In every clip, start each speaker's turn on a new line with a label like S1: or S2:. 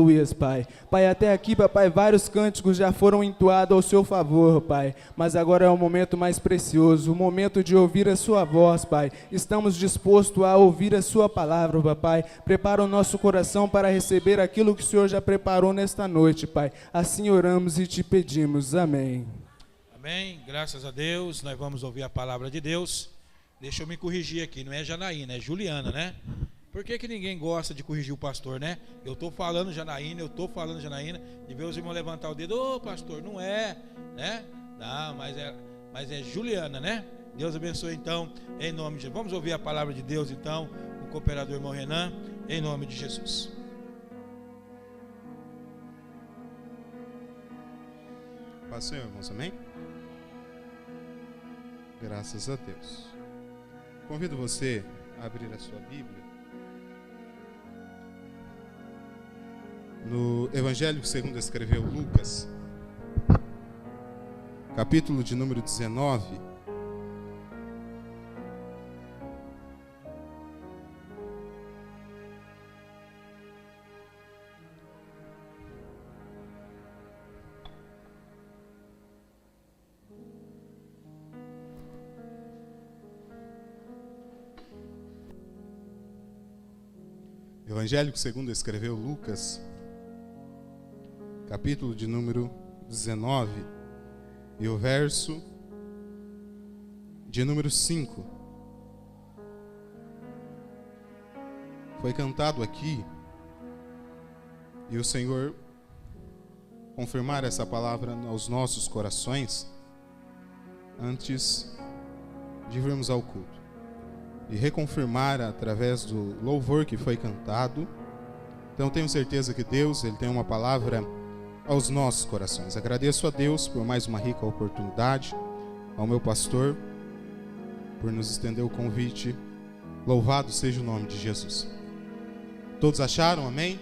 S1: Aleluias, Pai. Pai, até aqui, papai, vários cânticos já foram entoados ao seu favor, Pai. Mas agora é o momento mais precioso, o momento de ouvir a sua voz, Pai. Estamos dispostos a ouvir a sua palavra, papai. Prepara o nosso coração para receber aquilo que o Senhor já preparou nesta noite, Pai. Assim oramos e te pedimos. Amém.
S2: Amém. Graças a Deus. Nós vamos ouvir a palavra de Deus. Deixa eu me corrigir aqui. Não é Janaína, é Juliana, né? Por que ninguém gosta de corrigir o pastor, né? Eu estou falando Janaína, de ver os irmãos levantar o dedo, ô pastor, não é, né? Não, mas é Juliana, né? Deus abençoe então, em nome de Jesus. Vamos ouvir a palavra de Deus então, o cooperador irmão Renan, em nome de Jesus.
S3: Paz do Senhor, irmãos, amém? Graças a Deus. Convido você a abrir a sua Bíblia no Evangelho segundo escreveu Lucas, capítulo de número 19. Evangelho segundo escreveu Lucas, capítulo de número 19, e o verso de número 5. Foi cantado aqui, e o Senhor confirmar essa palavra aos nossos corações, antes de virmos ao culto, e reconfirmar através do louvor que foi cantado. Então tenho certeza que Deus, Ele tem uma palavra aos nossos corações. Agradeço a Deus por mais uma rica oportunidade, ao meu pastor por nos estender o convite. Louvado seja o nome de Jesus. Todos acharam? Amém?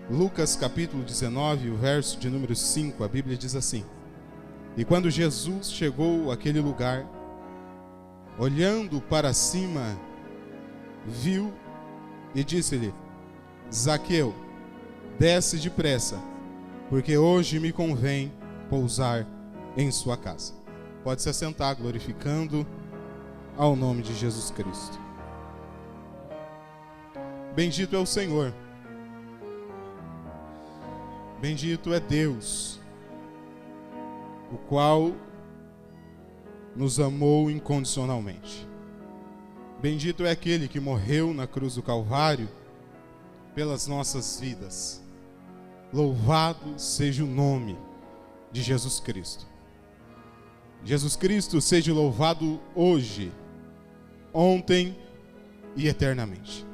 S3: Lucas capítulo 19, o verso de número 5, a Bíblia diz assim: E quando Jesus chegou àquele lugar, olhando para cima, viu e disse-lhe: Zaqueu, desce depressa, porque hoje me convém pousar em sua casa. Pode se assentar, glorificando ao nome de Jesus Cristo. Bendito é o Senhor. Bendito é Deus, o qual nos amou incondicionalmente. Bendito é aquele que morreu na cruz do Calvário pelas nossas vidas. Louvado seja o nome de Jesus Cristo. Jesus Cristo seja louvado hoje, ontem e eternamente,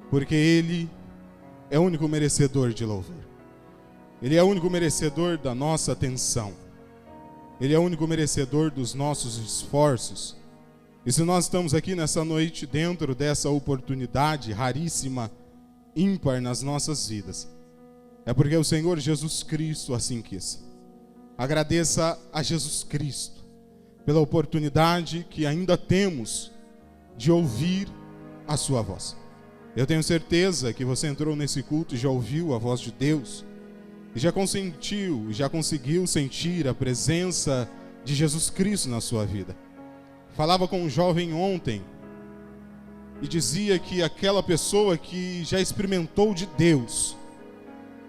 S3: porque Ele é o único merecedor de louvor. Ele é o único merecedor da nossa atenção. Ele é o único merecedor dos nossos esforços. E se nós estamos aqui nessa noite, dentro dessa oportunidade raríssima, ímpar nas nossas vidas, é porque o Senhor Jesus Cristo assim quis. Agradeça a Jesus Cristo pela oportunidade que ainda temos de ouvir a sua voz. Eu tenho certeza que você entrou nesse culto e já ouviu a voz de Deus, e já consentiu, já conseguiu sentir a presença de Jesus Cristo na sua vida. Falava com um jovem ontem e dizia que aquela pessoa que já experimentou de Deus,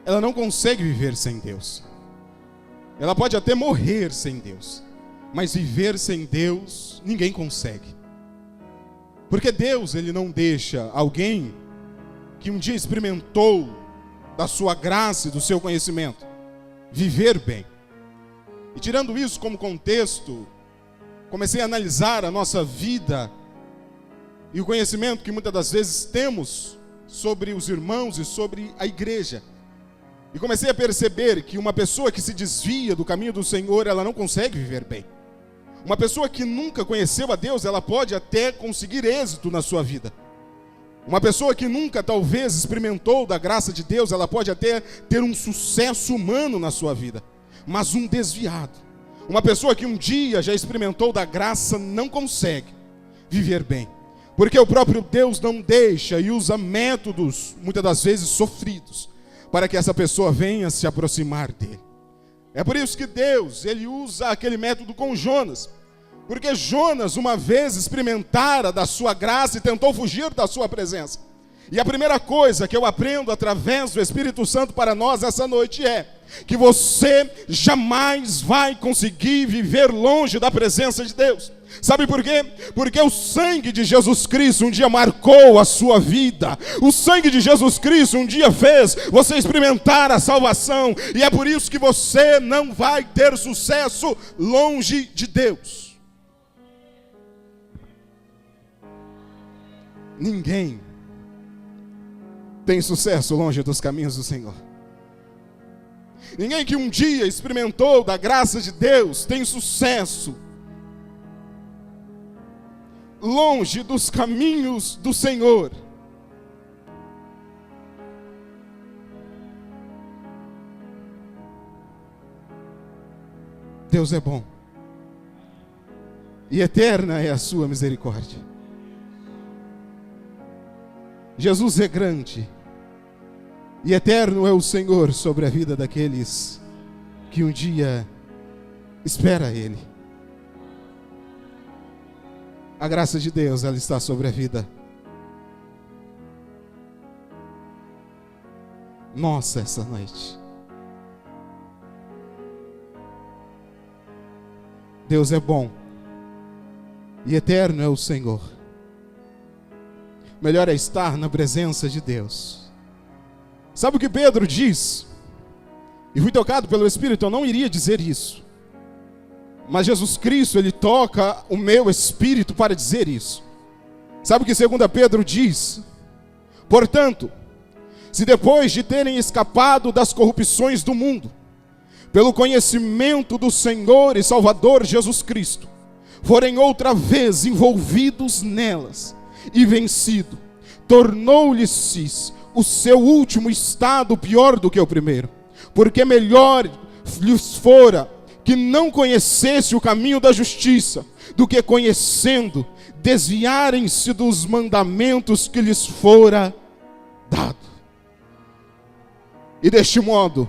S3: ela não consegue viver sem Deus. Ela pode até morrer sem Deus, mas viver sem Deus ninguém consegue. Porque Deus, Ele não deixa alguém que um dia experimentou da sua graça e do seu conhecimento viver bem. E tirando isso como contexto, comecei a analisar a nossa vida e o conhecimento que muitas das vezes temos sobre os irmãos e sobre a igreja. E comecei a perceber que uma pessoa que se desvia do caminho do Senhor, ela não consegue viver bem. Uma pessoa que nunca conheceu a Deus, ela pode até conseguir êxito na sua vida. Uma pessoa que nunca talvez experimentou da graça de Deus, ela pode até ter um sucesso humano na sua vida. Mas um desviado, uma pessoa que um dia já experimentou da graça, não consegue viver bem. Porque o próprio Deus não deixa e usa métodos, muitas das vezes sofridos, para que essa pessoa venha se aproximar dele. É por isso que Deus, ele usa aquele método com Jonas. Porque Jonas uma vez experimentara da sua graça e tentou fugir da sua presença. E a primeira coisa que eu aprendo através do Espírito Santo para nós essa noite é que você jamais vai conseguir viver longe da presença de Deus. Sabe por quê? Porque o sangue de Jesus Cristo um dia marcou a sua vida. O sangue de Jesus Cristo um dia fez você experimentar a salvação. E é por isso que você não vai ter sucesso longe de Deus. Ninguém tem sucesso longe dos caminhos do Senhor. Ninguém que um dia experimentou da graça de Deus tem sucesso longe dos caminhos do Senhor. Deus é bom e eterna é a sua misericórdia. Jesus é grande e eterno é o Senhor sobre a vida daqueles que um dia espera Ele. A graça de Deus, ela está sobre a vida nossa essa noite. Deus é bom e eterno é o Senhor. Melhor é estar na presença de Deus. Sabe o que Pedro diz? E fui tocado pelo Espírito, eu não iria dizer isso. Mas Jesus Cristo, ele toca o meu espírito para dizer isso. Sabe o que 2 Pedro diz? Portanto, se depois de terem escapado das corrupções do mundo, pelo conhecimento do Senhor e Salvador Jesus Cristo, forem outra vez envolvidos nelas e vencido, tornou-lhes o seu último estado pior do que o primeiro, porque melhor lhes fora que não conhecesse o caminho da justiça, do que conhecendo, desviarem-se dos mandamentos que lhes fora dado. E deste modo,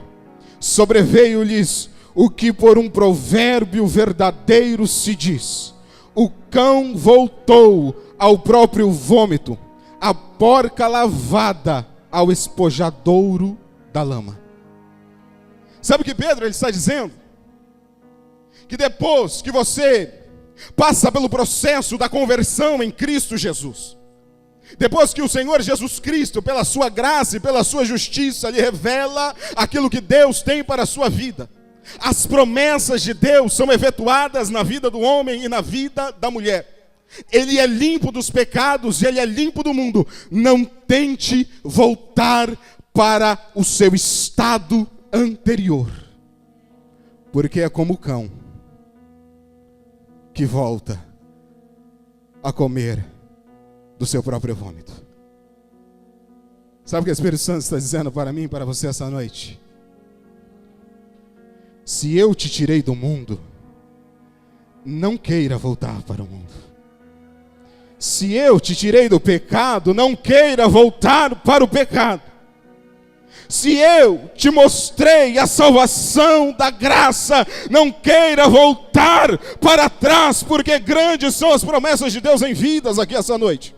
S3: sobreveio-lhes o que por um provérbio verdadeiro se diz: o cão voltou ao próprio vômito, a porca lavada ao espojadouro da lama. Sabe o que Pedro ele está dizendo? Que depois que você passa pelo processo da conversão em Cristo Jesus, depois que o Senhor Jesus Cristo, pela sua graça e pela sua justiça, lhe revela aquilo que Deus tem para a sua vida, as promessas de Deus são efetuadas na vida do homem e na vida da mulher. Ele é limpo dos pecados, ele é limpo do mundo. Não tente voltar para o seu estado anterior, porque é como o cão que volta a comer do seu próprio vômito. Sabe o que o Espírito Santo está dizendo para mim e para você essa noite? Se eu te tirei do mundo, não queira voltar para o mundo. Se eu te tirei do pecado, não queira voltar para o pecado. Se eu te mostrei a salvação da graça, não queira voltar para trás, porque grandes são as promessas de Deus em vidas aqui essa noite.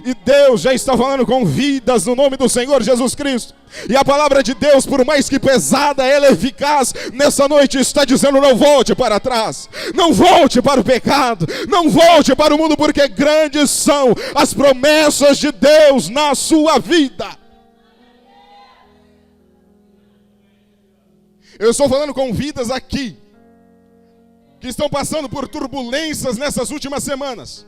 S3: E Deus já está falando com vidas no nome do Senhor Jesus Cristo. E a palavra de Deus, por mais que pesada, ela é eficaz. Nessa noite está dizendo: não volte para trás, não volte para o pecado, não volte para o mundo, porque grandes são as promessas de Deus na sua vida. Eu estou falando com vidas aqui que estão passando por turbulências nessas últimas semanas.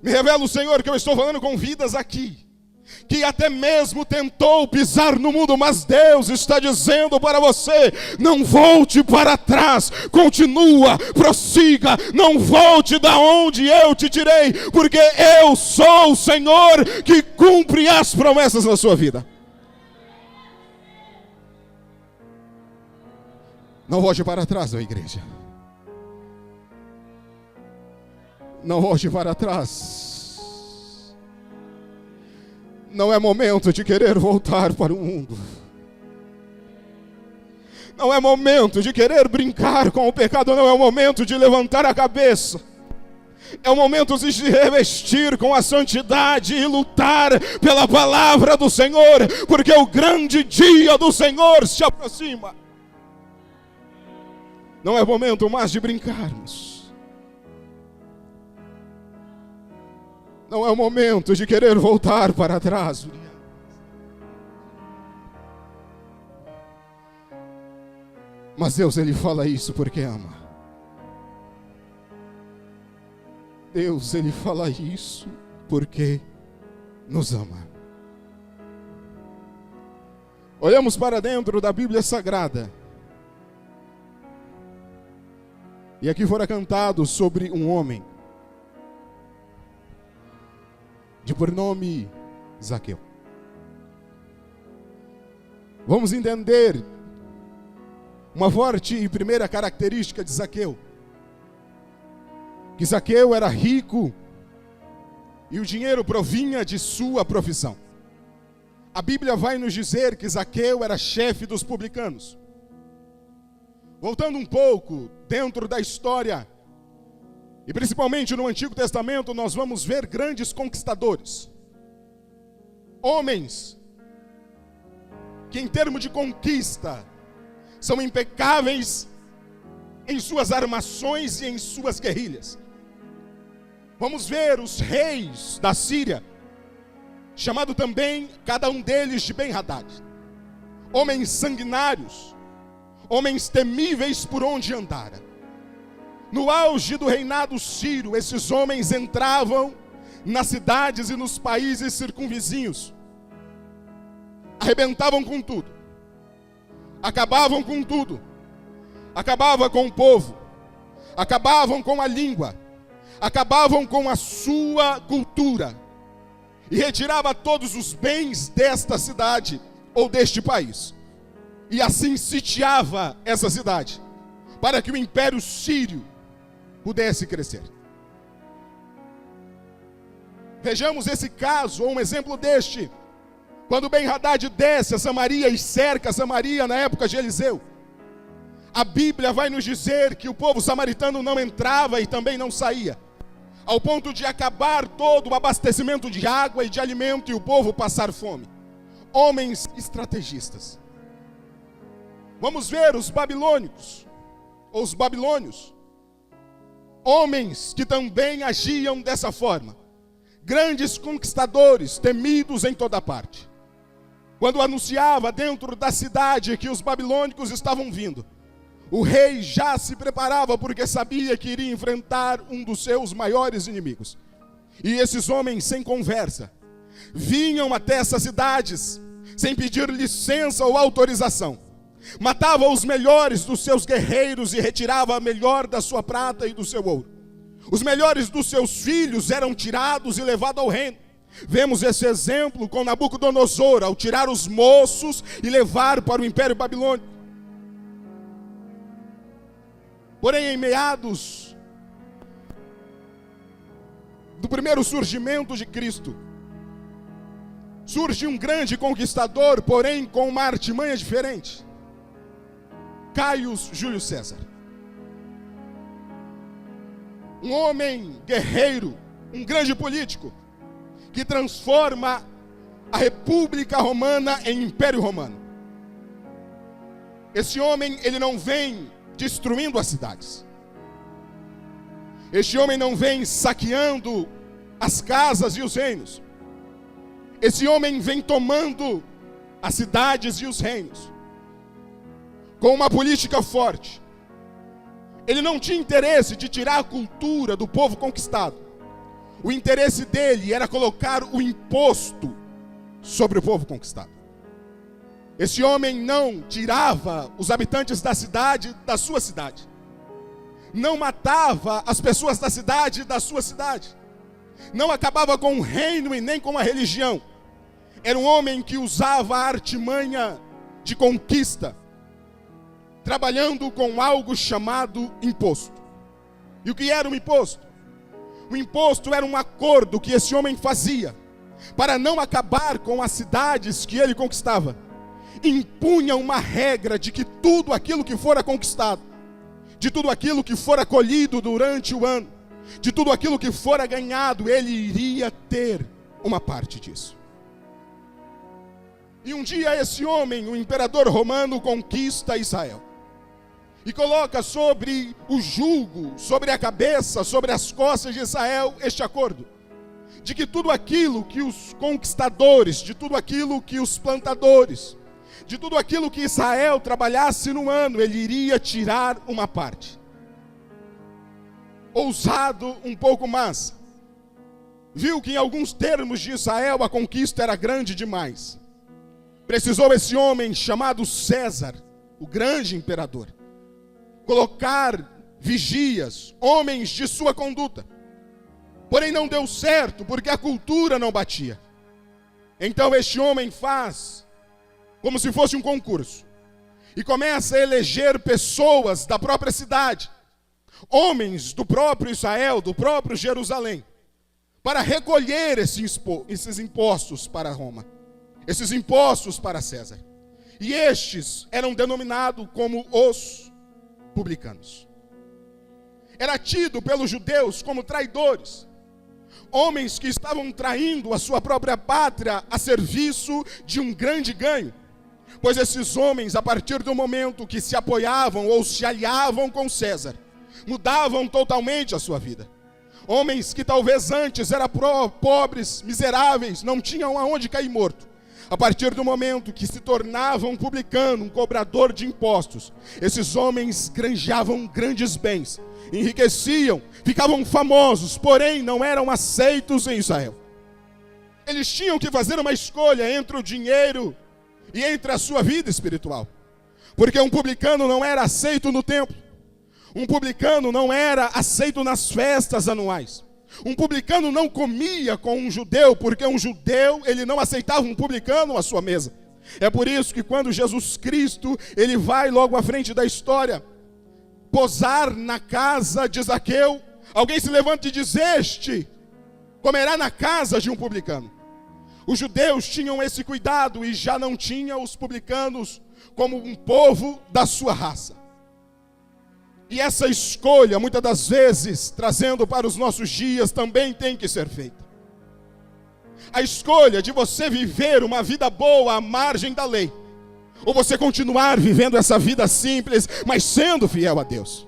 S3: Me revela o Senhor que eu estou falando com vidas aqui que até mesmo tentou pisar no mundo, mas Deus está dizendo para você: não volte para trás, continua, prossiga, não volte da onde eu te tirei, porque eu sou o Senhor que cumpre as promessas na sua vida. Não volte para trás, ó igreja. Não volte para trás. Não é momento de querer voltar para o mundo. Não é momento de querer brincar com o pecado. Não é o momento de levantar a cabeça. É o momento de se revestir com a santidade e lutar pela palavra do Senhor, porque o grande dia do Senhor se aproxima. Não é momento mais de brincarmos. Não é o momento de querer voltar para trás. Mas Deus, Ele fala isso porque ama. Deus, Ele fala isso porque nos ama. Olhamos para dentro da Bíblia Sagrada. E aqui fora cantado sobre um homem de pronome Zaqueu. Vamos entender uma forte e primeira característica de Zaqueu. Que Zaqueu era rico e o dinheiro provinha de sua profissão. A Bíblia vai nos dizer que Zaqueu era chefe dos publicanos. Voltando um pouco dentro da história, e principalmente no Antigo Testamento, nós vamos ver grandes conquistadores. Homens que em termos de conquista são impecáveis em suas armações e em suas guerrilhas. Vamos ver os reis da Síria, chamado também cada um deles de Ben-Hadad. Homens sanguinários, homens temíveis por onde andara. No auge do reinado sírio, esses homens entravam nas cidades e nos países circunvizinhos, arrebentavam com tudo, acabavam com tudo, acabavam com o povo, acabavam com a língua, acabavam com a sua cultura e retirava todos os bens desta cidade ou deste país. E assim sitiava essa cidade, para que o império sírio pudesse crescer. Vejamos esse caso, ou um exemplo deste, quando Ben-Hadad desce a Samaria e cerca Samaria na época de Eliseu. A Bíblia vai nos dizer que o povo samaritano não entrava e também não saía, ao ponto de acabar todo o abastecimento de água e de alimento e o povo passar fome. Homens estrategistas. Vamos ver os babilônicos, ou os babilônios. Homens que também agiam dessa forma. Grandes conquistadores, temidos em toda parte. Quando anunciava dentro da cidade que os babilônicos estavam vindo, o rei já se preparava porque sabia que iria enfrentar um dos seus maiores inimigos. E esses homens, sem conversa, vinham até essas cidades sem pedir licença ou autorização. Matava os melhores dos seus guerreiros e retirava a melhor da sua prata e do seu ouro. Os melhores dos seus filhos eram tirados e levados ao reino. Vemos esse exemplo com Nabucodonosor, ao tirar os moços e levar para o Império Babilônico. Porém, em meados do primeiro surgimento de Cristo, surge um grande conquistador, porém com uma artimanha diferente. Caio Júlio César. Um homem guerreiro, um grande político, que transforma a República Romana em Império Romano. Esse homem, ele não vem destruindo as cidades. Este homem não vem saqueando as casas e os reinos. Esse homem vem tomando as cidades e os reinos com uma política forte. Ele não tinha interesse de tirar a cultura do povo conquistado. O interesse dele era colocar o imposto sobre o povo conquistado. Esse homem não tirava os habitantes da cidade da sua cidade. Não matava as pessoas da cidade da sua cidade. Não acabava com o reino e nem com a religião. Era um homem que usava a artimanha de conquista, trabalhando com algo chamado imposto. E o que era um imposto? O imposto era um acordo que esse homem fazia para não acabar com as cidades que ele conquistava, impunha uma regra de que tudo aquilo que fora conquistado, de tudo aquilo que fora colhido durante o ano, de tudo aquilo que fora ganhado, ele iria ter uma parte disso. E um dia esse homem, o imperador romano, conquista Israel e coloca sobre o jugo, sobre a cabeça, sobre as costas de Israel este acordo, de que tudo aquilo que os conquistadores, de tudo aquilo que os plantadores, de tudo aquilo que Israel trabalhasse no ano, ele iria tirar uma parte. Ousado um pouco mais, viu que em alguns termos de Israel a conquista era grande demais. Precisou esse homem chamado César, o grande imperador, colocar vigias, homens de sua conduta. Porém não deu certo, porque a cultura não batia. Então este homem faz como se fosse um concurso e começa a eleger pessoas da própria cidade, homens do próprio Israel, do próprio Jerusalém, para recolher esses impostos para Roma, esses impostos para César. E estes eram denominados como os publicanos. Era tido pelos judeus como traidores, homens que estavam traindo a sua própria pátria a serviço de um grande ganho, pois esses homens, a partir do momento que se apoiavam ou se aliavam com César, mudavam totalmente a sua vida. Homens que talvez antes eram pobres, miseráveis, não tinham aonde cair morto. A partir do momento que se tornavam um publicano, um cobrador de impostos, esses homens granjeavam grandes bens, enriqueciam, ficavam famosos, porém não eram aceitos em Israel. Eles tinham que fazer uma escolha entre o dinheiro e entre a sua vida espiritual, porque um publicano não era aceito no templo, um publicano não era aceito nas festas anuais, um publicano não comia com um judeu, porque um judeu, ele não aceitava um publicano à sua mesa. É por isso que quando Jesus Cristo, ele vai logo à frente da história, posar na casa de Zaqueu, alguém se levanta e diz: este comerá na casa de um publicano. Os judeus tinham esse cuidado e já não tinham os publicanos como um povo da sua raça. E essa escolha, muitas das vezes, trazendo para os nossos dias, também tem que ser feita. A escolha de você viver uma vida boa à margem da lei, ou você continuar vivendo essa vida simples, mas sendo fiel a Deus.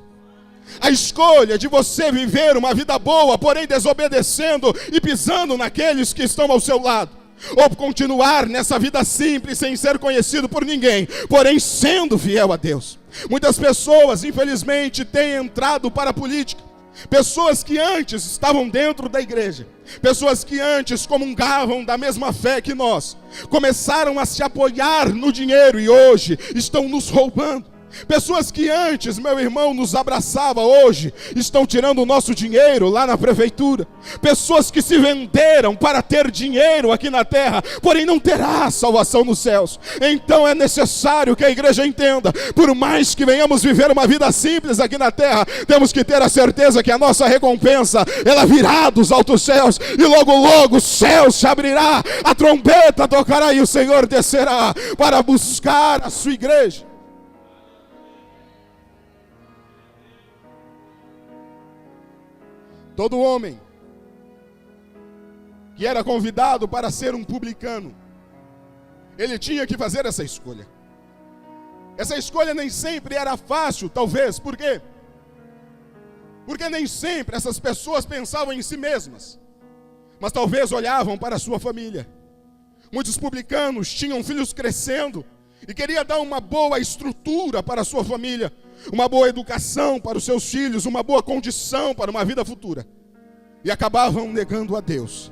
S3: A escolha de você viver uma vida boa, porém desobedecendo e pisando naqueles que estão ao seu lado, ou continuar nessa vida simples, sem ser conhecido por ninguém, porém sendo fiel a Deus. Muitas pessoas, infelizmente, têm entrado para a política. Pessoas que antes estavam dentro da igreja, pessoas que antes comungavam da mesma fé que nós, começaram a se apoiar no dinheiro e hoje estão nos roubando. Pessoas que antes, meu irmão, nos abraçava, hoje estão tirando o nosso dinheiro lá na prefeitura. Pessoas que se venderam para ter dinheiro aqui na terra, porém não terá salvação nos céus. Então é necessário que a igreja entenda, por mais que venhamos viver uma vida simples aqui na terra, temos que ter a certeza que a nossa recompensa, ela virá dos altos céus, e logo logo o céu se abrirá, a trombeta tocará e o Senhor descerá para buscar a sua igreja. Todo homem que era convidado para ser um publicano, ele tinha que fazer essa escolha. Essa escolha nem sempre era fácil, talvez. Por quê? Porque nem sempre essas pessoas pensavam em si mesmas, mas talvez olhavam para a sua família. Muitos publicanos tinham filhos crescendo e queriam dar uma boa estrutura para a sua família, uma boa educação para os seus filhos, uma boa condição para uma vida futura. E acabavam negando a Deus,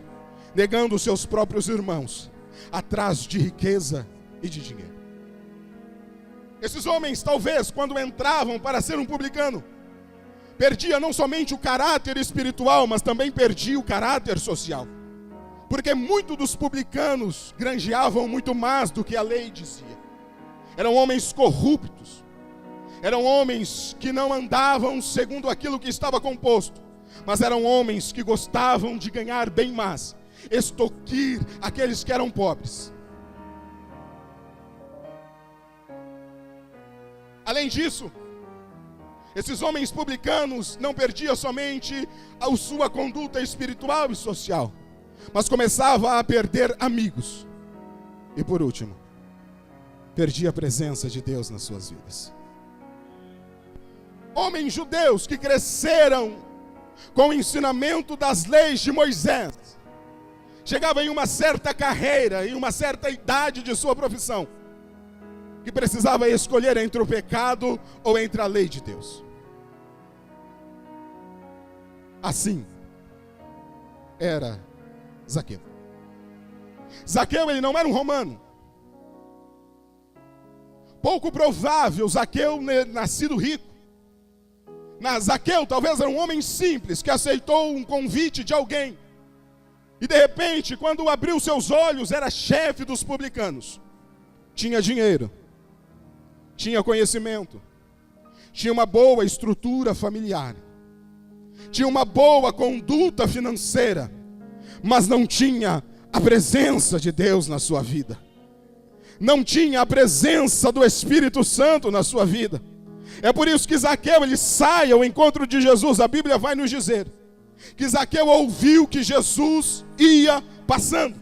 S3: negando os seus próprios irmãos, atrás de riqueza e de dinheiro. Esses homens, talvez, quando entravam para ser um publicano, perdia não somente o caráter espiritual, mas também perdia o caráter social. Porque muitos dos publicanos granjeavam muito mais do que a lei dizia. Eram homens corruptos, eram homens que não andavam segundo aquilo que estava composto, mas eram homens que gostavam de ganhar bem mais. extorquir aqueles que eram pobres. Além disso, esses homens publicanos não perdiam somente a sua conduta espiritual e social, mas começavam a perder amigos. E por último, perdia a presença de Deus nas suas vidas. Homens judeus que cresceram com o ensinamento das leis de Moisés, chegavam em uma certa carreira, em uma certa idade de sua profissão, que precisava escolher entre o pecado ou entre a lei de Deus. Assim era Zaqueu. Zaqueu, ele não era um romano. Pouco provável Zaqueu nascido rico. Zaqueu talvez era um homem simples que aceitou um convite de alguém. E de repente, quando abriu seus olhos, era chefe dos publicanos. Tinha dinheiro, tinha conhecimento, tinha uma boa estrutura familiar, tinha uma boa conduta financeira, mas não tinha a presença de Deus na sua vida. Não tinha a presença do Espírito Santo na sua vida. É por isso que Zaqueu, ele sai ao encontro de Jesus. A Bíblia vai nos dizer que Zaqueu ouviu que Jesus ia passando.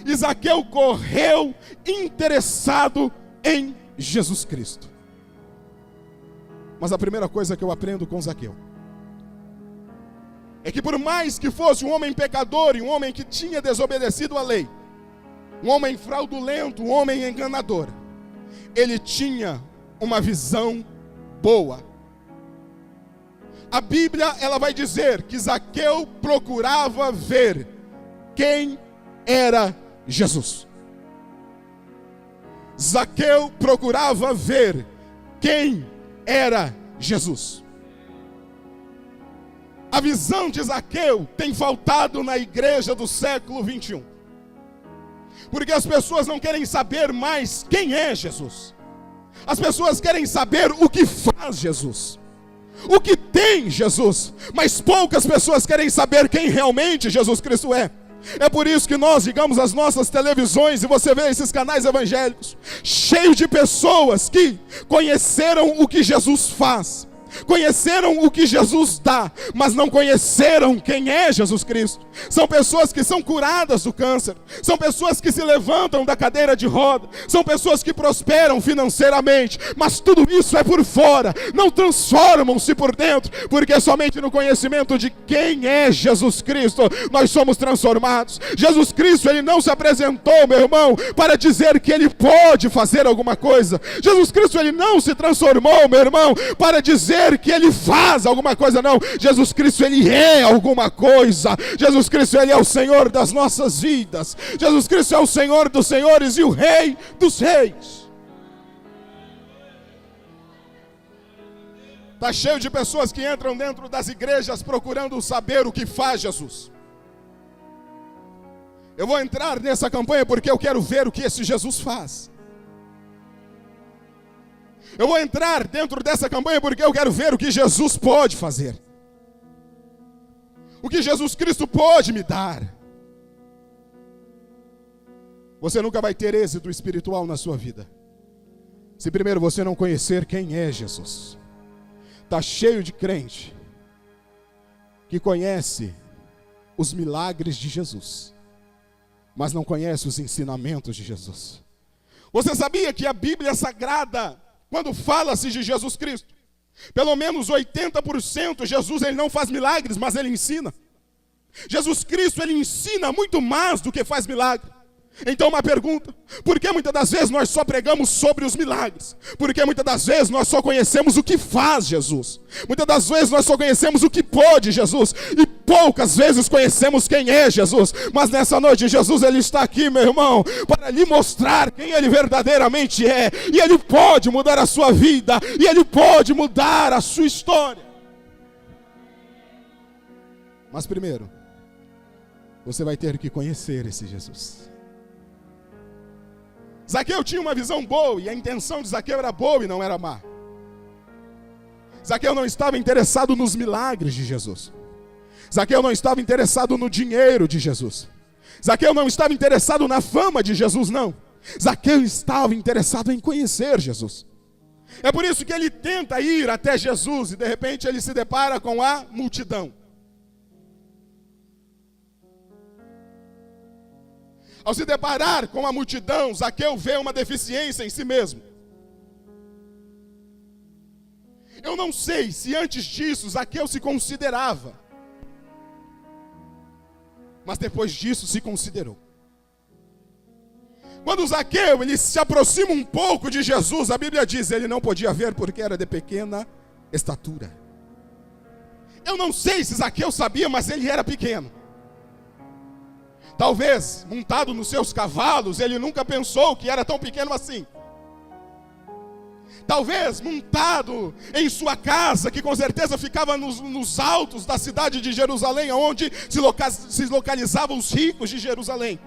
S3: E Zaqueu correu interessado em Jesus Cristo. Mas a primeira coisa que eu aprendo com Zaqueu é que por mais que fosse um homem pecador e um homem que tinha desobedecido a lei, um homem fraudulento, um homem enganador, ele tinha uma visão boa. A Bíblia, ela vai dizer que Zaqueu procurava ver quem era Jesus. Zaqueu procurava ver quem era Jesus. A visão de Zaqueu tem faltado na igreja do século 21. Porque as pessoas não querem saber mais quem é Jesus. As pessoas querem saber o que faz Jesus, o que tem Jesus, mas poucas pessoas querem saber quem realmente Jesus Cristo é. É por isso que nós ligamos as nossas televisões e você vê esses canais evangélicos cheios de pessoas que conheceram o que Jesus faz, conheceram o que Jesus dá, mas não conheceram quem é Jesus Cristo. São pessoas que são curadas do câncer, são pessoas que se levantam da cadeira de roda, são pessoas que prosperam financeiramente, mas tudo isso é por fora, não transformam-se por dentro, porque somente no conhecimento de quem é Jesus Cristo nós somos transformados. Jesus Cristo, ele não se apresentou, meu irmão, para dizer que ele pode fazer alguma coisa. Jesus Cristo, ele não se transformou, meu irmão, para dizer que ele faz alguma coisa, não. Jesus Cristo, ele é alguma coisa. Jesus Cristo, ele é o Senhor das nossas vidas. Jesus Cristo é o Senhor dos senhores e o Rei dos reis. Está cheio de pessoas que entram dentro das igrejas procurando saber o que faz Jesus. Eu vou entrar nessa campanha porque eu quero ver o que esse Jesus faz. Eu vou entrar dentro dessa campanha porque eu quero ver o que Jesus pode fazer. O que Jesus Cristo pode me dar. Você nunca vai ter êxito espiritual na sua vida se primeiro você não conhecer quem é Jesus. Está cheio de crente que conhece os milagres de Jesus, mas não conhece os ensinamentos de Jesus. Você sabia que a Bíblia Sagrada, quando fala-se de Jesus Cristo, pelo menos 80% Jesus, ele não faz milagres, mas ele ensina. Jesus Cristo, ele ensina muito mais do que faz milagre. Então uma pergunta: por que muitas das vezes nós só pregamos sobre os milagres? Porque muitas das vezes nós só conhecemos o que faz Jesus. Muitas das vezes nós só conhecemos o que pode Jesus, e poucas vezes conhecemos quem é Jesus. Mas nessa noite Jesus, ele está aqui, meu irmão, para lhe mostrar quem ele verdadeiramente é. E ele pode mudar a sua vida, e ele pode mudar a sua história. Mas primeiro, você vai ter que conhecer esse Jesus. Zaqueu tinha uma visão boa, e a intenção de Zaqueu era boa e não era má. Zaqueu não estava interessado nos milagres de Jesus. Zaqueu não estava interessado no dinheiro de Jesus. Zaqueu não estava interessado na fama de Jesus, não. Zaqueu estava interessado em conhecer Jesus. É por isso que ele tenta ir até Jesus e de repente ele se depara com a multidão. Ao se deparar com a multidão, Zaqueu vê uma deficiência em si mesmo. Eu não sei se antes disso Zaqueu se considerava, mas depois disso se considerou. Quando Zaqueu ele se aproxima um pouco de Jesus, a Bíblia diz, ele não podia ver porque era de pequena estatura. Eu não sei se Zaqueu sabia, mas ele era pequeno. Talvez, montado nos seus cavalos, ele nunca pensou que era tão pequeno assim. Talvez, montado em sua casa, que com certeza ficava nos altos da cidade de Jerusalém, onde se localizavam os ricos de Jerusalém.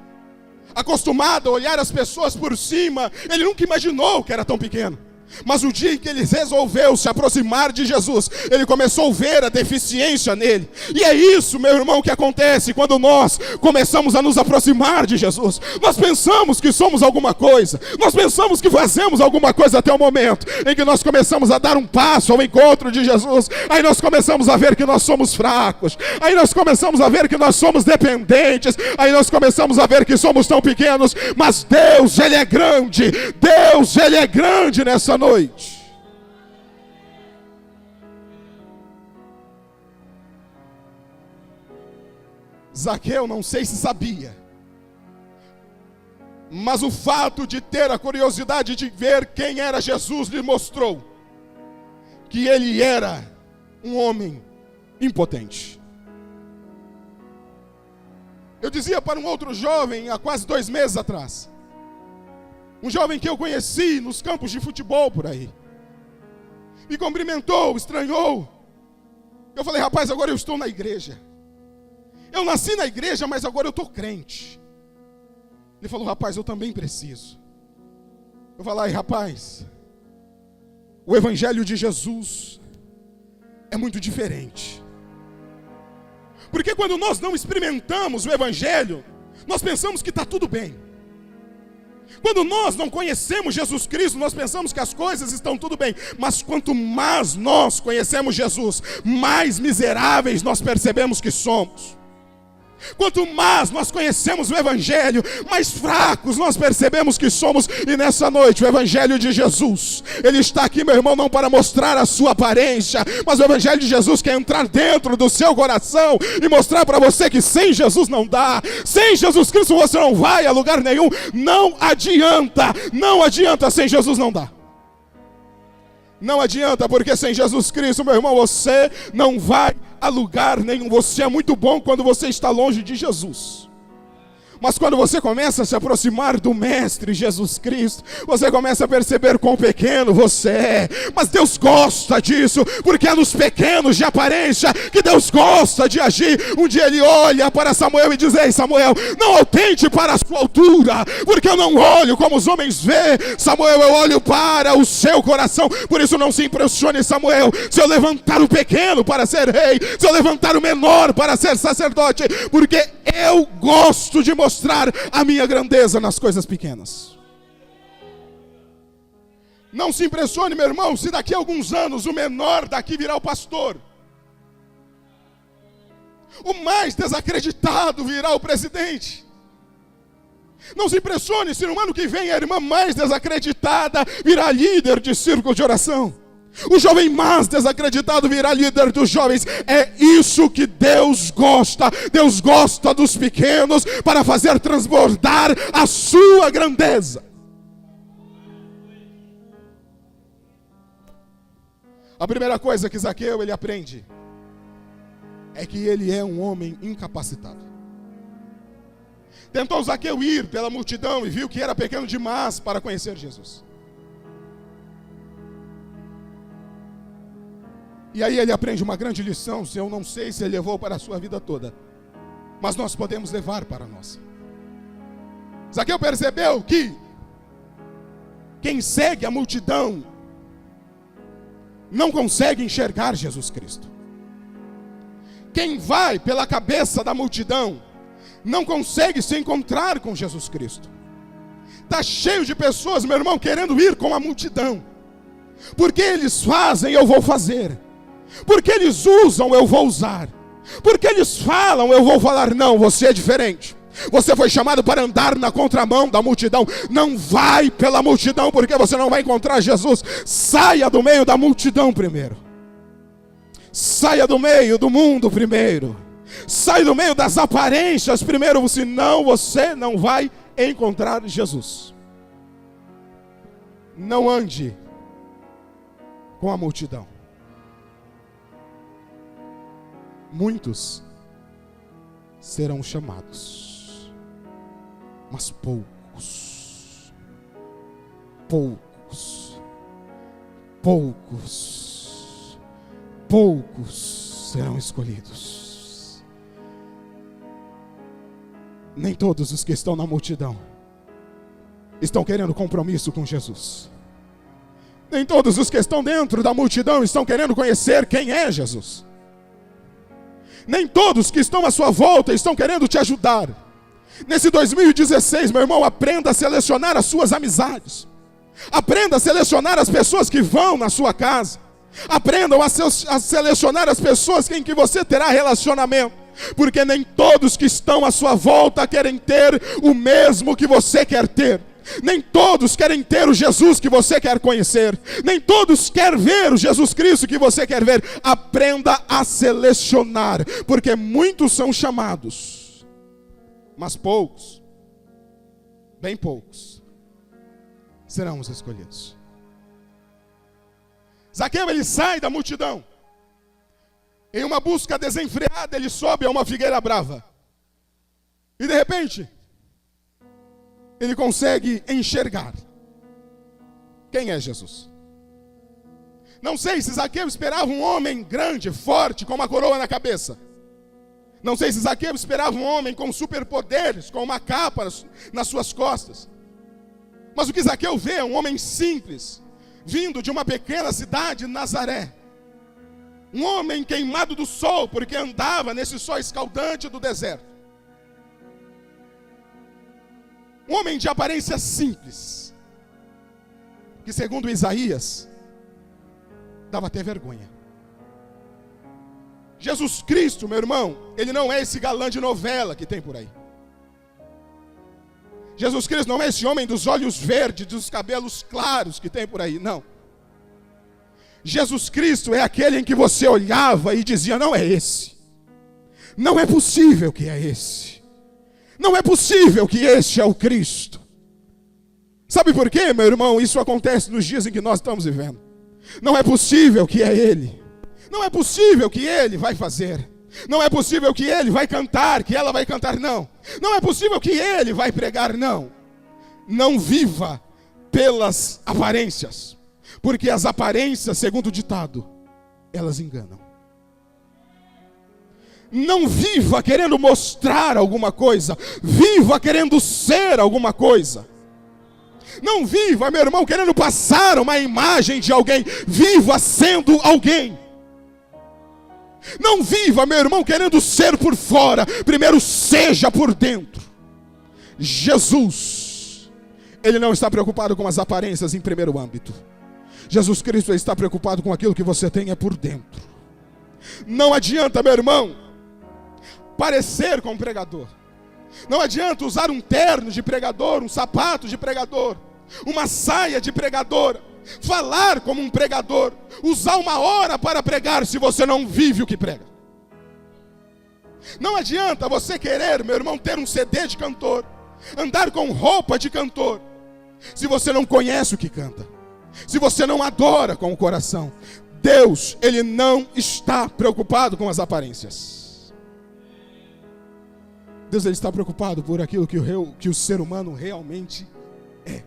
S3: Acostumado a olhar as pessoas por cima, ele nunca imaginou que era tão pequeno. Mas o dia em que ele resolveu se aproximar de Jesus, ele começou a ver a deficiência nele. E é isso, meu irmão, que acontece quando nós começamos a nos aproximar de Jesus. Nós pensamos que somos alguma coisa, nós pensamos que fazemos alguma coisa até o momento em que nós começamos a dar um passo ao encontro de Jesus. Aí nós começamos a ver que nós somos fracos, aí nós começamos a ver que nós somos dependentes, aí nós começamos a ver que somos tão pequenos. Mas Deus, Ele é grande, Deus, Ele é grande nessa noite. Zaqueu não sei se sabia, mas o fato de ter a curiosidade de ver quem era Jesus lhe mostrou que ele era um homem impotente. Eu dizia para um outro jovem há quase 2 meses atrás, um jovem que eu conheci nos campos de futebol por aí, me cumprimentou, estranhou. Eu falei, rapaz, agora eu estou na igreja. Eu nasci na igreja, mas agora eu estou crente. Ele falou, rapaz, eu também preciso. Eu falei, rapaz, o evangelho de Jesus é muito diferente. Porque quando nós não experimentamos o evangelho, nós pensamos que está tudo bem. Quando nós não conhecemos Jesus Cristo, nós pensamos que as coisas estão tudo bem. Mas quanto mais nós conhecemos Jesus, mais miseráveis nós percebemos que somos. Quanto mais nós conhecemos o evangelho, mais fracos nós percebemos que somos. E nessa noite o evangelho de Jesus, ele está aqui, meu irmão, não para mostrar a sua aparência, mas o evangelho de Jesus quer entrar dentro do seu coração e mostrar para você que sem Jesus não dá. Sem Jesus Cristo você não vai a lugar nenhum. Não adianta, não adianta, sem Jesus não dá. Não adianta, porque sem Jesus Cristo, meu irmão, você não vai a lugar nenhum. Você é muito bom quando você está longe de Jesus. Mas quando você começa a se aproximar do Mestre Jesus Cristo, você começa a perceber quão pequeno você é. Mas Deus gosta disso, porque é nos pequenos de aparência que Deus gosta de agir. Um dia ele olha para Samuel e diz, ei Samuel, não atente para a sua altura, porque eu não olho como os homens vê. Samuel, eu olho para o seu coração. Por isso não se impressione, Samuel, se eu levantar o pequeno para ser rei, se eu levantar o menor para ser sacerdote, porque eu gosto de mostrar a minha grandeza nas coisas pequenas. Não se impressione, meu irmão, se daqui a alguns anos o menor daqui virá o pastor, o mais desacreditado virá o presidente. Não se impressione se no ano que vem a irmã mais desacreditada virá líder de círculo de oração. O jovem mais desacreditado virá líder dos jovens. É isso que Deus gosta. Deus gosta dos pequenos para fazer transbordar a sua grandeza. A primeira coisa que Zaqueu ele aprende é que ele é um homem incapacitado. Tentou Zaqueu ir pela multidão e viu que era pequeno demais para conhecer Jesus. E aí ele aprende uma grande lição, eu não sei se ele levou para a sua vida toda, mas nós podemos levar para a nossa. Zaqueu percebeu que quem segue a multidão não consegue enxergar Jesus Cristo. Quem vai pela cabeça da multidão não consegue se encontrar com Jesus Cristo. Está cheio de pessoas, meu irmão, querendo ir com a multidão. Porque eles fazem, eu vou fazer. Porque eles usam, eu vou usar. Porque eles falam, eu vou falar. Não, você é diferente. Você foi chamado para andar na contramão da multidão. Não vai pela multidão, porque você não vai encontrar Jesus. Saia do meio da multidão primeiro. Saia do meio do mundo primeiro. Saia do meio das aparências primeiro, senão você não vai encontrar Jesus. Não ande com a multidão. Muitos serão chamados, mas poucos serão escolhidos. Nem todos os que estão na multidão estão querendo compromisso com Jesus. Nem todos os que estão dentro da multidão estão querendo conhecer quem é Jesus. Nem todos que estão à sua volta estão querendo te ajudar. Nesse 2016, meu irmão, aprenda a selecionar as suas amizades. Aprenda a selecionar as pessoas que vão na sua casa. Aprendam a selecionar as pessoas em que você terá relacionamento. Porque nem todos que estão à sua volta querem ter o mesmo que você quer ter. Nem todos querem ter o Jesus que você quer conhecer. Nem todos querem ver o Jesus Cristo que você quer ver. Aprenda a selecionar, porque muitos são chamados, mas poucos, bem poucos, serão os escolhidos. Zaqueu, ele sai da multidão. Em uma busca desenfreada, ele sobe a uma figueira brava. E de repente, ele consegue enxergar quem é Jesus. Não sei se Zaqueu esperava um homem grande, forte, com uma coroa na cabeça. Não sei se Zaqueu esperava um homem com superpoderes, com uma capa nas suas costas. Mas o que Zaqueu vê é um homem simples, vindo de uma pequena cidade, Nazaré. Um homem queimado do sol, porque andava nesse sol escaldante do deserto. Um homem de aparência simples, que segundo Isaías, dava até vergonha. Jesus Cristo, meu irmão, ele não é esse galã de novela que tem por aí. Jesus Cristo não é esse homem dos olhos verdes, dos cabelos claros que tem por aí, não. Jesus Cristo é aquele em que você olhava e dizia, não é esse. Não é possível que é esse. Não é possível que este é o Cristo. Sabe por quê, meu irmão? Isso acontece nos dias em que nós estamos vivendo. Não é possível que é Ele. Não é possível que Ele vai fazer. Não é possível que Ele vai cantar, que ela vai cantar, não. Não é possível que Ele vai pregar, não. Não viva pelas aparências. Porque as aparências, segundo o ditado, elas enganam. Não viva querendo mostrar alguma coisa. Viva querendo ser alguma coisa. Não viva, meu irmão, querendo passar uma imagem de alguém. Viva sendo alguém. Não viva, meu irmão, querendo ser por fora. Primeiro seja por dentro. Jesus, Ele não está preocupado com as aparências em primeiro âmbito. Jesus Cristo está preocupado com aquilo que você tem por dentro. Não adianta, meu irmão, parecer com um pregador. Não adianta usar um terno de pregador, um sapato de pregador, uma saia de pregador, falar como um pregador, usar uma hora para pregar se você não vive o que prega. Não adianta você querer, meu irmão, ter um CD de cantor, andar com roupa de cantor, se você não conhece o que canta, se você não adora com o coração. Deus, Ele não está preocupado com as aparências. Deus, Ele está preocupado por aquilo que o ser humano realmente é.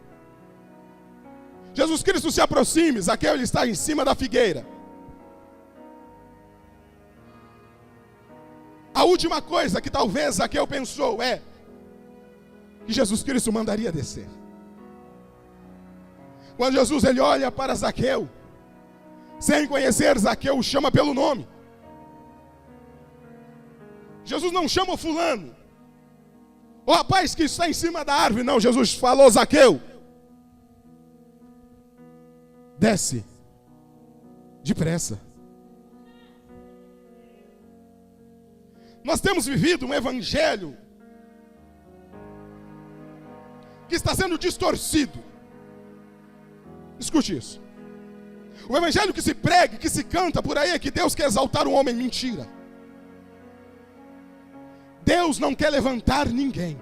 S3: Jesus Cristo se aproxima, Zaqueu, ele está em cima da figueira. A última coisa que talvez Zaqueu pensou é que Jesus Cristo mandaria descer. Quando Jesus ele olha para Zaqueu, sem conhecer Zaqueu, o chama pelo nome. Jesus não chama o fulano. O rapaz que está em cima da árvore, não, Jesus falou: Zaqueu, desce depressa. Nós temos vivido um evangelho que está sendo distorcido. Escute isso. O evangelho que se prega, que se canta por aí, é que Deus quer exaltar um homem. Mentira. Deus não quer levantar ninguém.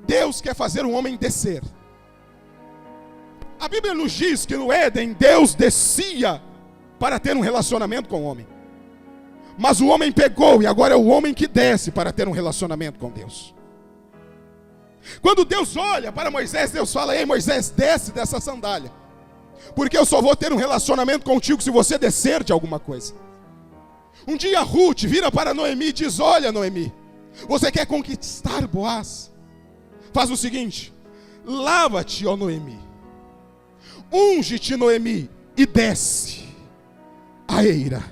S3: Deus quer fazer um homem descer. A Bíblia nos diz que no Éden Deus descia para ter um relacionamento com o homem. Mas o homem pegou e agora é o homem que desce para ter um relacionamento com Deus. Quando Deus olha para Moisés, Deus fala: ei Moisés, desce dessa sandália, porque eu só vou ter um relacionamento contigo se você descer de alguma coisa. Um dia Ruth vira para Noemi e diz: olha Noemi, você quer conquistar Boaz? Faz o seguinte: lava-te, ó Noemi, unge-te, Noemi, e desce a eira,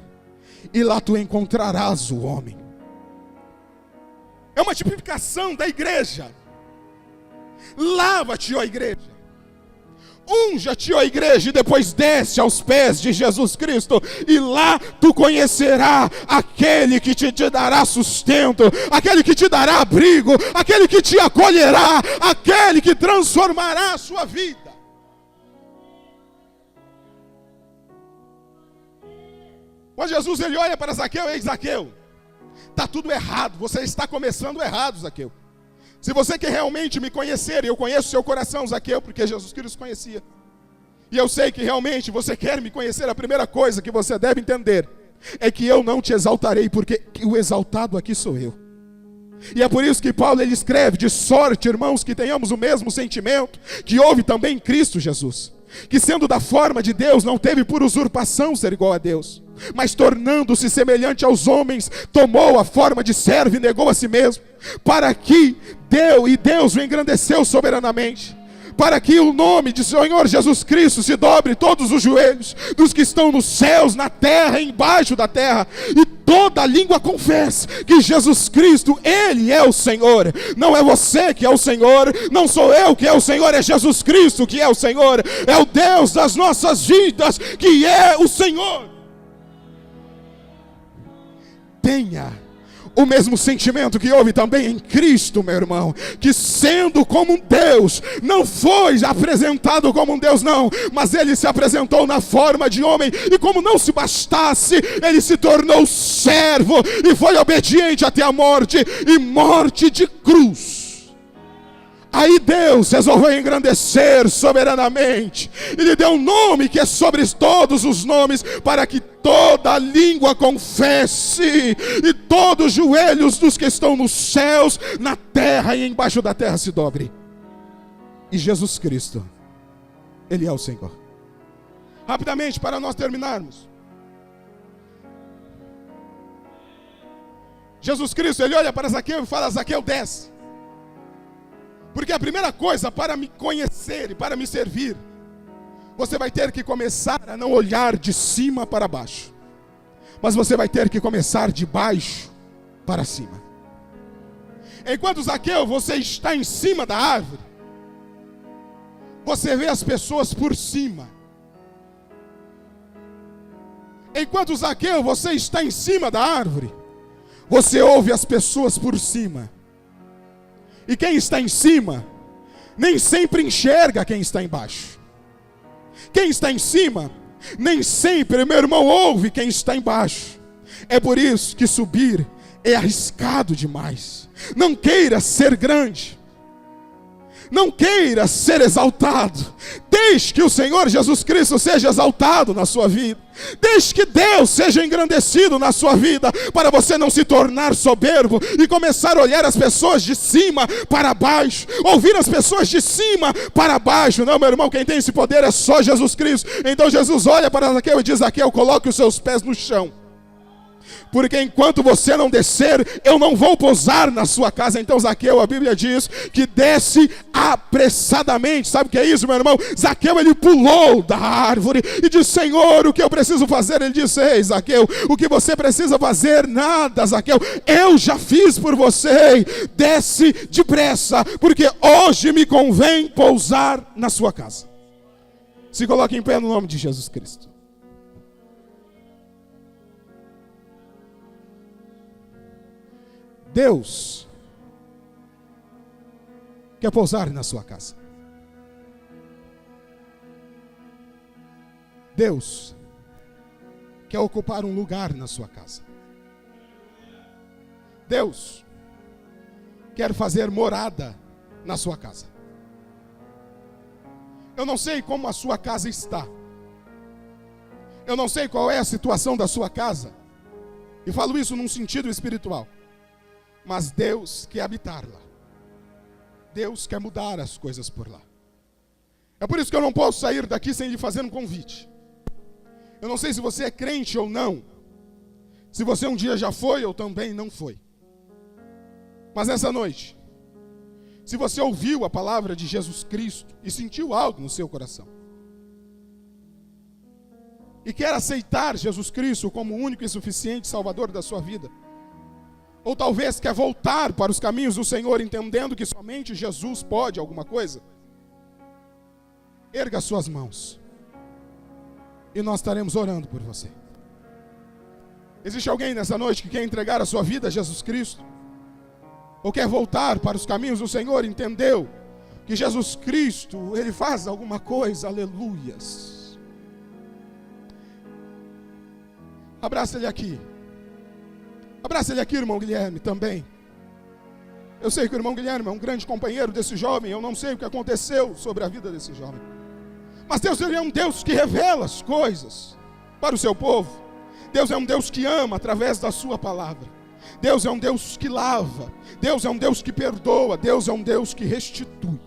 S3: e lá tu encontrarás o homem. É uma tipificação da igreja. Lava-te, ó igreja, unja-te, ó igreja, e depois desce aos pés de Jesus Cristo, e lá tu conhecerás aquele que te dará sustento, aquele que te dará abrigo, aquele que te acolherá, aquele que transformará a sua vida. Quando Jesus ele olha para Zaqueu: ei Zaqueu, está tudo errado, você está começando errado, Zaqueu. Se você quer realmente me conhecer, e eu conheço seu coração, Zaqueu, porque Jesus Cristo conhecia, e eu sei que realmente você quer me conhecer, a primeira coisa que você deve entender é que eu não te exaltarei, porque o exaltado aqui sou eu. E é por isso que Paulo ele escreve: de sorte, irmãos, que tenhamos o mesmo sentimento que houve também em Cristo Jesus, que sendo da forma de Deus, não teve por usurpação ser igual a Deus, mas tornando-se semelhante aos homens, tomou a forma de servo e negou a si mesmo, para que Deus o engrandeceu soberanamente, para que o nome de Senhor Jesus Cristo se dobre todos os joelhos dos que estão nos céus, na terra e embaixo da terra, e toda língua confesse que Jesus Cristo, Ele é o Senhor. Não é você que é o Senhor, não sou eu que é o Senhor, é Jesus Cristo que é o Senhor, é o Deus das nossas vidas que é o Senhor. Tenha o mesmo sentimento que houve também em Cristo, meu irmão, que sendo como um Deus, não foi apresentado como um Deus não, mas ele se apresentou na forma de homem, e como não se bastasse, ele se tornou servo, e foi obediente até a morte, e morte de cruz. Aí Deus resolveu engrandecer soberanamente, e lhe deu um nome que é sobre todos os nomes, para que toda língua confesse, e todos os joelhos dos que estão nos céus, na terra e embaixo da terra se dobre. E Jesus Cristo, Ele é o Senhor. Rapidamente, para nós terminarmos, Jesus Cristo, Ele olha para Zaqueu e fala: Zaqueu, desce. Porque a primeira coisa, para me conhecer e para me servir, você vai ter que começar a não olhar de cima para baixo, mas você vai ter que começar de baixo para cima. Enquanto Zaqueu, você está em cima da árvore, você vê as pessoas por cima. Enquanto Zaqueu, você está em cima da árvore, você ouve as pessoas por cima. E quem está em cima nem sempre enxerga quem está embaixo. Quem está em cima nem sempre, meu irmão, ouve quem está embaixo. É por isso que subir é arriscado demais. Não queira ser grande, não queira ser exaltado. Deixe que o Senhor Jesus Cristo seja exaltado na sua vida. Deixe que Deus seja engrandecido na sua vida, para você não se tornar soberbo e começar a olhar as pessoas de cima para baixo, ouvir as pessoas de cima para baixo. Não, meu irmão, quem tem esse poder é só Jesus Cristo. Então Jesus olha para Zaqueu e diz: Zaqueu, coloque os seus pés no chão. porque enquanto você não descer, eu não vou pousar na sua casa. Então Zaqueu, a Bíblia diz que desce apressadamente. Sabe o que é isso, meu irmão? Zaqueu, ele pulou da árvore e disse: Senhor, o que eu preciso fazer? Ele disse: ei, Zaqueu, o que você precisa fazer? Nada, Zaqueu, eu já fiz por você. Desce depressa, porque hoje me convém pousar na sua casa. Se coloque em pé no nome de Jesus Cristo. Deus quer pousar na sua casa. Deus quer ocupar um lugar na sua casa. Deus quer fazer morada na sua casa. Eu não sei como a sua casa está. Eu não sei qual é a situação da sua casa. E falo isso num sentido espiritual. Mas Deus quer habitar lá. Deus quer mudar as coisas por lá. É por isso que eu não posso sair daqui sem lhe fazer um convite. Eu não sei se você é crente ou não. Se você um dia já foi ou também não foi. Mas nessa noite, se você ouviu a palavra de Jesus Cristo e sentiu algo no seu coração, e quer aceitar Jesus Cristo como o único e suficiente Salvador da sua vida, ou talvez quer voltar para os caminhos do Senhor, entendendo que somente Jesus pode alguma coisa, erga suas mãos e nós estaremos orando por você. Existe alguém nessa noite que quer entregar a sua vida a Jesus Cristo? Ou quer voltar para os caminhos do Senhor? Entendeu que Jesus Cristo, Ele faz alguma coisa? Aleluias. Abraça Ele aqui. Abraça ele aqui, irmão Guilherme, também. Eu sei que o irmão Guilherme é um grande companheiro desse jovem. Eu não sei o que aconteceu sobre a vida desse jovem. Mas Deus, Ele é um Deus que revela as coisas para o seu povo. Deus é um Deus que ama através da sua palavra. Deus é um Deus que lava. Deus é um Deus que perdoa. Deus é um Deus que restitui.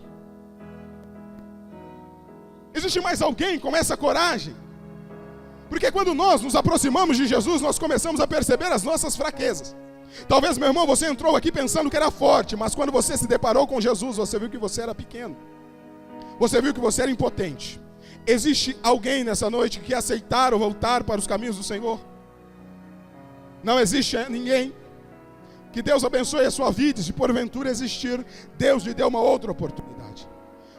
S3: Existe mais alguém com essa coragem? Porque quando nós nos aproximamos de Jesus, nós começamos a perceber as nossas fraquezas. Talvez, meu irmão, você entrou aqui pensando que era forte, mas quando você se deparou com Jesus, você viu que você era pequeno. Você viu que você era impotente. Existe alguém nessa noite que quer aceitar ou voltar para os caminhos do Senhor? Não existe ninguém. Que Deus abençoe a sua vida. Se porventura existir, Deus lhe deu uma outra oportunidade.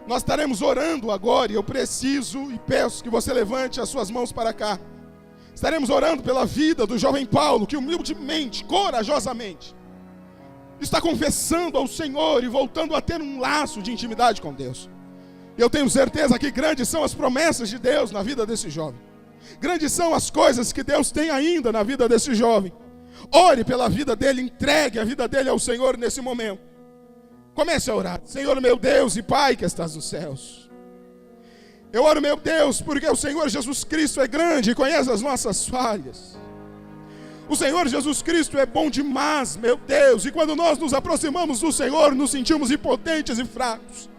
S3: Nós estaremos orando agora e eu preciso e peço que você levante as suas mãos para cá. Estaremos orando pela vida do jovem Paulo, que humildemente, corajosamente, está confessando ao Senhor e voltando a ter um laço de intimidade com Deus. Eu tenho certeza que grandes são as promessas de Deus na vida desse jovem. Grandes são as coisas que Deus tem ainda na vida desse jovem. Ore pela vida dele, entregue a vida dele ao Senhor nesse momento. Comece a orar. Senhor meu Deus e Pai que estás nos céus, eu oro, meu Deus, porque o Senhor Jesus Cristo é grande e conhece as nossas falhas. O Senhor Jesus Cristo é bom demais, meu Deus, e quando nós nos aproximamos do Senhor, nos sentimos impotentes e fracos.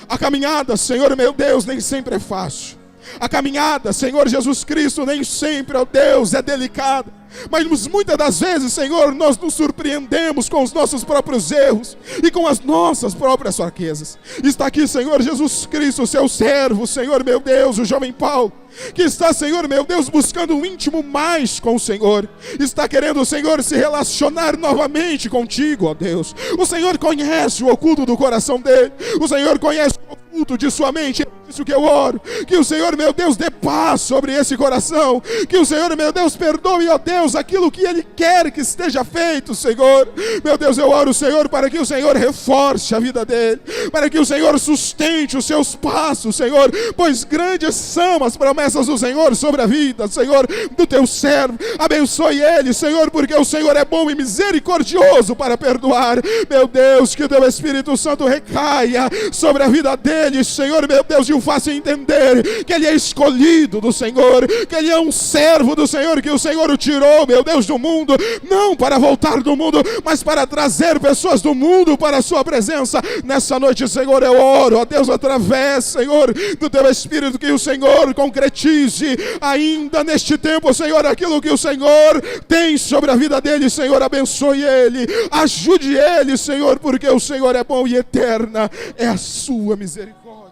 S3: A caminhada, Senhor meu Deus, nem sempre é fácil. A caminhada, Senhor Jesus Cristo, nem sempre, ó Deus, é delicada. Mas muitas das vezes, Senhor, nós nos surpreendemos com os nossos próprios erros e com as nossas próprias fraquezas. Está aqui, Senhor Jesus Cristo, seu servo, Senhor meu Deus, o jovem Paulo, que está, Senhor meu Deus, buscando um íntimo mais com o Senhor. Está querendo, Senhor, se relacionar novamente contigo, ó Deus. O Senhor conhece o oculto do coração dele. O Senhor conhece o oculto de sua mente. É isso que eu oro. Que o Senhor, meu Deus, dê paz sobre esse coração. Que o Senhor, meu Deus, perdoe, ó Deus, aquilo que Ele quer que esteja feito, Senhor. Meu Deus, eu oro, Senhor, para que o Senhor reforce a vida dele. Para que o Senhor sustente os seus passos, Senhor. Pois grandes são as promessas do Senhor sobre a vida, Senhor, do teu servo. Abençoe ele, Senhor, porque o Senhor é bom e misericordioso para perdoar. Meu Deus, que o teu Espírito Santo recaia sobre a vida dele, Senhor, meu Deus, e o faça entender que ele é escolhido do Senhor, que ele é um servo do Senhor, que o Senhor o tirou, meu Deus, do mundo, não para voltar do mundo, mas para trazer pessoas do mundo para a sua presença. Nessa noite, Senhor, eu oro, ó Deus, através, Senhor, do teu Espírito, que o Senhor concretize profetize ainda neste tempo, Senhor, aquilo que o Senhor tem sobre a vida dele. Senhor, abençoe ele, ajude ele, Senhor, porque o Senhor é bom e eterna é a sua misericórdia.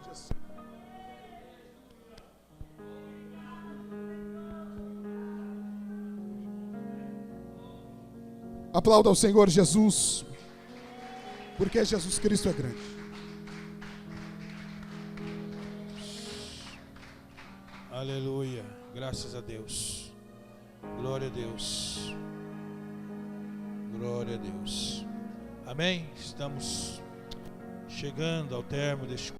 S3: Aplauda ao Senhor Jesus, porque Jesus Cristo é grande.
S2: Aleluia, graças a Deus, glória a Deus, glória a Deus, amém. Estamos chegando ao término deste